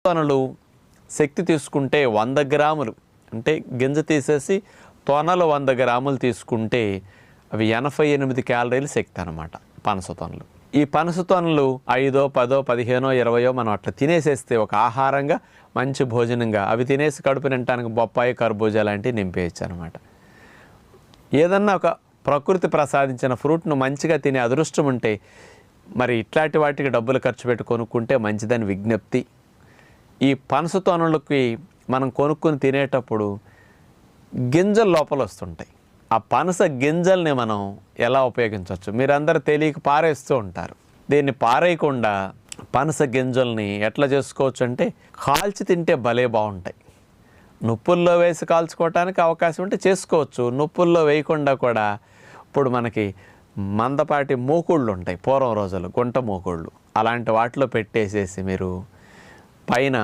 తొనలు శక్తి తీసుకుంటే 100 గ్రాములు, అంటే గింజ తీసేసి తొనలు 100 గ్రాములు తీసుకుంటే అవి 88 క్యాలరీలు శక్తి అన్నమాట పనస తొనలు. ఈ పనస తొనలు 5, 10, 15, 20 మనం అట్లా తినేసేస్తే ఒక ఆహారంగా మంచి భోజనంగా అవి తినేసి కడుపు నిండటానికి బొప్పాయి, కర్బూజా లాంటివి నింపేయచ్చు అనమాట. ఏదన్నా ఒక ప్రకృతి ప్రసాదించిన ఫ్రూట్ను మంచిగా తినే అదృష్టం ఉంటే మరి ఇట్లాంటి వాటికి డబ్బులు ఖర్చు పెట్టి కొనుక్కుంటే మంచిదని విజ్ఞప్తి. ఈ పనస తొనలకి మనం కొనుక్కొని తినేటప్పుడు గింజలు లోపల వస్తుంటాయి. ఆ పనస గింజల్ని మనం ఎలా ఉపయోగించవచ్చు? మీరందరూ తెలియక పారేస్తూ ఉంటారు. దీన్ని పారేయకుండా పనస గింజల్ని ఎట్లా చేసుకోవచ్చు అంటే కాల్చి తింటే భలే బాగుంటాయి. నుప్పుల్లో వేసి కాల్చుకోవటానికి అవకాశం ఉంటే చేసుకోవచ్చు. నుప్పుల్లో వేయకుండా కూడా ఇప్పుడు మనకి మందపాటి మూకుళ్ళు ఉంటాయి, పూర్వం రోజులు గుంట మూకుళ్ళు, అలాంటి వాటిలో పెట్టేసేసి మీరు పైన